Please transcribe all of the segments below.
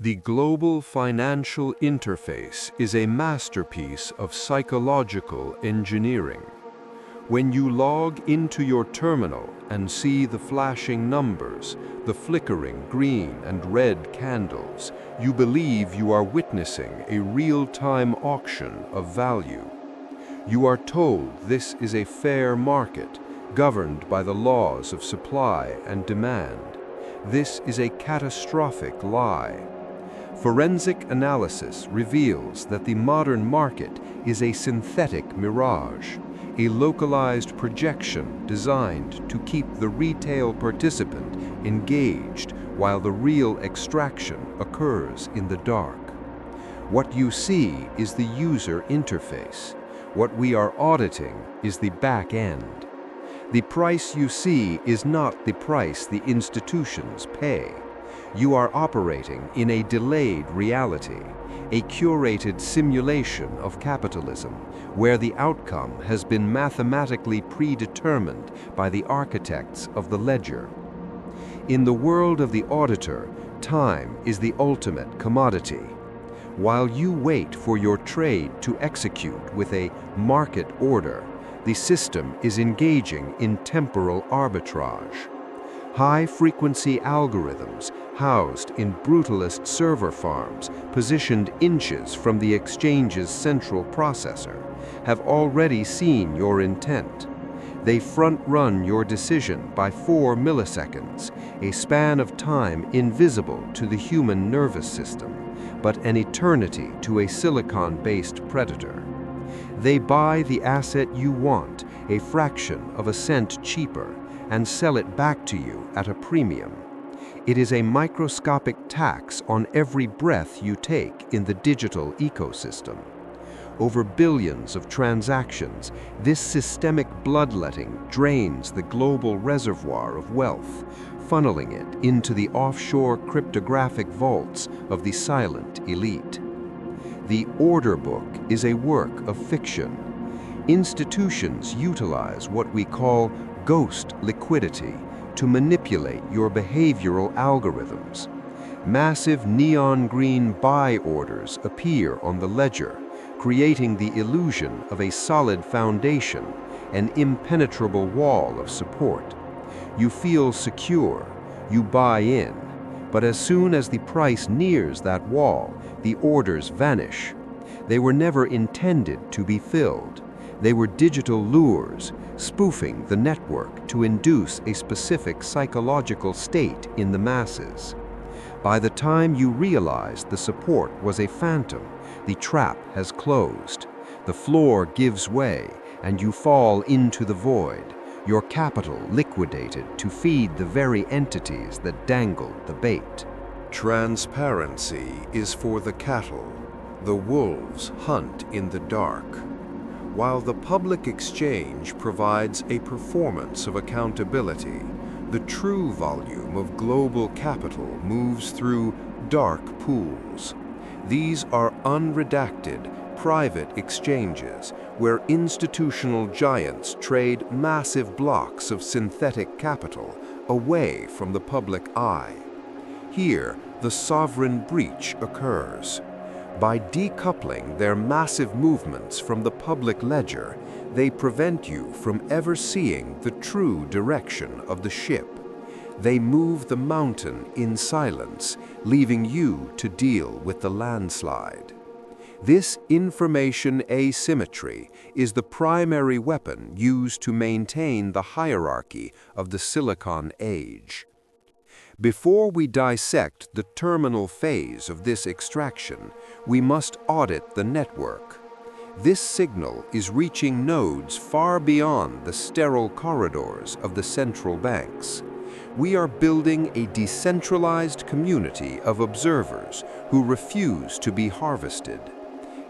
The global financial interface is a masterpiece of psychological engineering. When you log into your terminal and see the flashing numbers, the flickering green and red candles, you believe you are witnessing a real-time auction of value. You are told this is a fair market, governed by the laws of supply and demand. This is a catastrophic lie. Forensic analysis reveals that the modern market is a synthetic mirage, a localized projection designed to keep the retail participant engaged while the real extraction occurs in the dark. What you see is the user interface. What we are auditing is the back end. The price you see is not the price the institutions pay. You are operating in a delayed reality, a curated simulation of capitalism, where the outcome has been mathematically predetermined by the architects of the ledger. In the world of the auditor, time is the ultimate commodity. While you wait for your trade to execute with a market order, the system is engaging in temporal arbitrage. High-frequency algorithms housed in brutalist server farms positioned inches from the exchange's central processor have already seen your intent. They front-run your decision by 4 milliseconds, a span of time invisible to the human nervous system, but an eternity to a silicon-based predator. They buy the asset you want, a fraction of a cent cheaper, and sell it back to you at a premium. It is a microscopic tax on every breath you take in the digital ecosystem. Over billions of transactions, this systemic bloodletting drains the global reservoir of wealth, funneling it into the offshore cryptographic vaults of the silent elite. The order book is a work of fiction. Institutions utilize what we call ghost liquidity to manipulate your behavioral algorithms. Massive neon green buy orders appear on the ledger, creating the illusion of a solid foundation, an impenetrable wall of support. You feel secure, you buy in, but as soon as the price nears that wall, the orders vanish. They were never intended to be filled. They were digital lures, spoofing the network to induce a specific psychological state in the masses. By the time you realize the support was a phantom, the trap has closed. The floor gives way, and you fall into the void, your capital liquidated to feed the very entities that dangled the bait. Transparency is for the cattle. The wolves hunt in the dark. While the public exchange provides a performance of accountability, the true volume of global capital moves through dark pools. These are unredacted, private exchanges where institutional giants trade massive blocks of synthetic capital away from the public eye. Here, the sovereign breach occurs. By decoupling their massive movements from the public ledger, they prevent you from ever seeing the true direction of the ship. They move the mountain in silence, leaving you to deal with the landslide. This information asymmetry is the primary weapon used to maintain the hierarchy of the Silicon Age. Before we dissect the terminal phase of this extraction, we must audit the network. This signal is reaching nodes far beyond the sterile corridors of the central banks. We are building a decentralized community of observers who refuse to be harvested.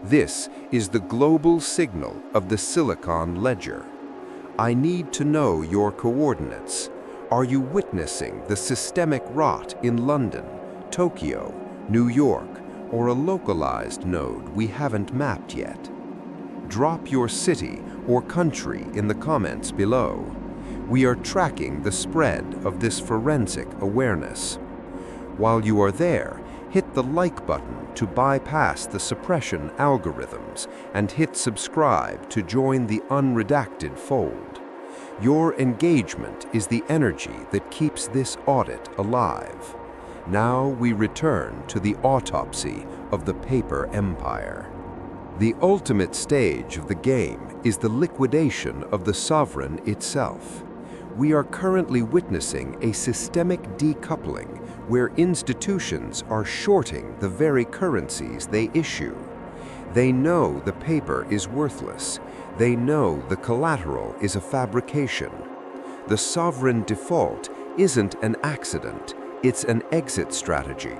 This is the global signal of the Silicon Ledger. I need to know your coordinates. Are you witnessing the systemic rot in London, Tokyo, New York, or a localized node we haven't mapped yet? Drop your city or country in the comments below. We are tracking the spread of this forensic awareness. While you are there, hit the like button to bypass the suppression algorithms, and hit subscribe to join the unredacted fold. Your engagement is the energy that keeps this audit alive. Now we return to the autopsy of the paper empire. The ultimate stage of the game is the liquidation of the sovereign itself. We are currently witnessing a systemic decoupling where institutions are shorting the very currencies they issue. They know the paper is worthless. They know the collateral is a fabrication. The sovereign default isn't an accident, it's an exit strategy.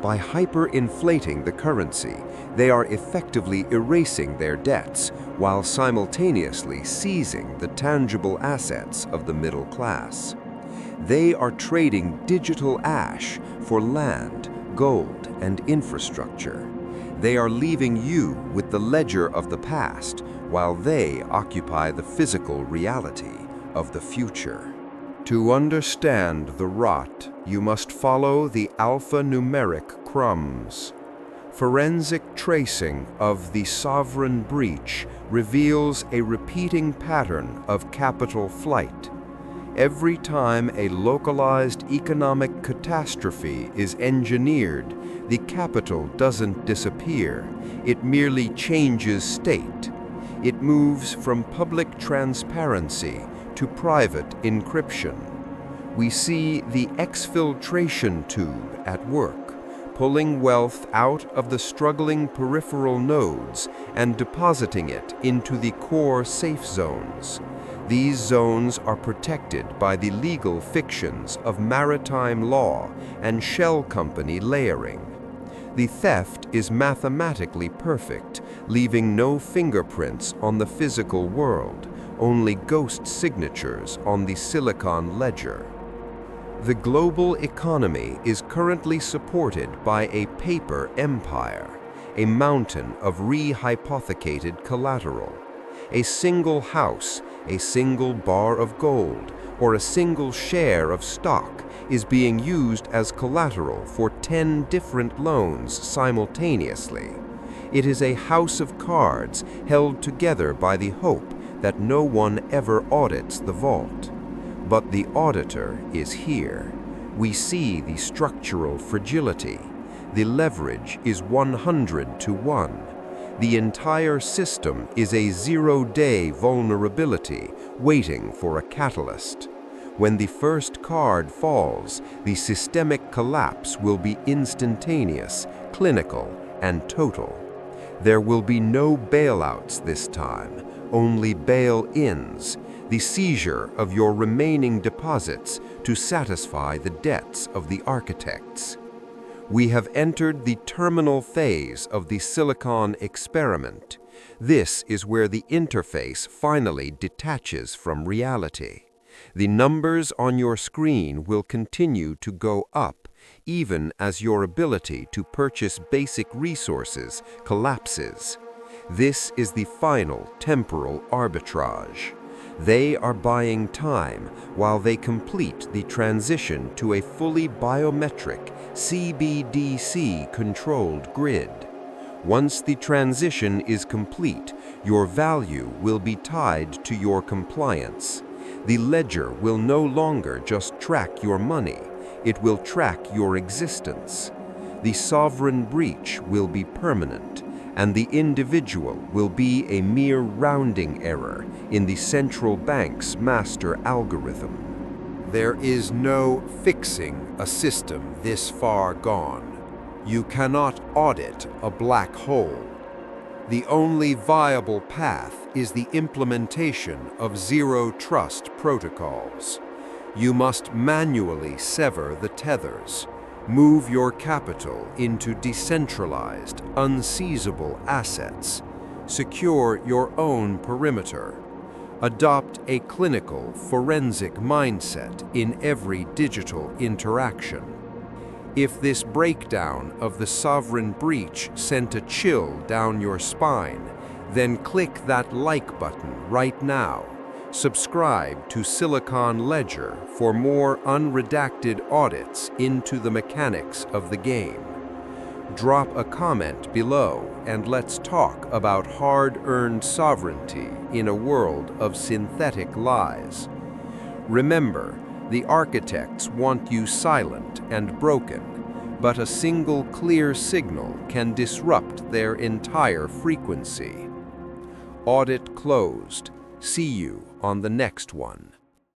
By hyperinflating the currency, they are effectively erasing their debts while simultaneously seizing the tangible assets of the middle class. They are trading digital ash for land, gold, and infrastructure. They are leaving you with the ledger of the past while they occupy the physical reality of the future. To understand the rot, you must follow the alphanumeric crumbs. Forensic tracing of the sovereign breach reveals a repeating pattern of capital flight. Every time a localized economic catastrophe is engineered, the capital doesn't disappear, it merely changes state. It moves from public transparency to private encryption. We see the exfiltration tube at work, pulling wealth out of the struggling peripheral nodes and depositing it into the core safe zones. These zones are protected by the legal fictions of maritime law and shell company layering. The theft is mathematically perfect, leaving no fingerprints on the physical world, only ghost signatures on the silicon ledger. The global economy is currently supported by a paper empire, a mountain of re-hypothecated collateral. A single house, a single bar of gold, or a single share of stock is being used as collateral for 10 different loans simultaneously. It is a house of cards held together by the hope that no one ever audits the vault. But the auditor is here. We see the structural fragility. The leverage is 100 to 1. The entire system is a zero-day vulnerability waiting for a catalyst. When the first card falls, the systemic collapse will be instantaneous, clinical, and total. There will be no bailouts this time, only bail-ins, the seizure of your remaining deposits to satisfy the debts of the architects. We have entered the terminal phase of the silicon experiment. This is where the interface finally detaches from reality. The numbers on your screen will continue to go up, even as your ability to purchase basic resources collapses. This is the final temporal arbitrage. They are buying time while they complete the transition to a fully biometric CBDC-controlled grid. Once the transition is complete, your value will be tied to your compliance. The ledger will no longer just track your money, it will track your existence. The sovereign breach will be permanent, and the individual will be a mere rounding error in the central bank's master algorithm. There is no fixing a system this far gone. You cannot audit a black hole. The only viable path is the implementation of zero-trust protocols. You must manually sever the tethers, move your capital into decentralized, unseizable assets, secure your own perimeter, adopt a clinical, forensic mindset in every digital interaction. If this breakdown of the sovereign breach sent a chill down your spine, then click that like button right now. Subscribe to Silicon Ledger for more unredacted audits into the mechanics of the game. Drop a comment below and let's talk about hard-earned sovereignty in a world of synthetic lies. Remember, the architects want you silent and broken, but a single clear signal can disrupt their entire frequency. Audit closed. See you on the next one.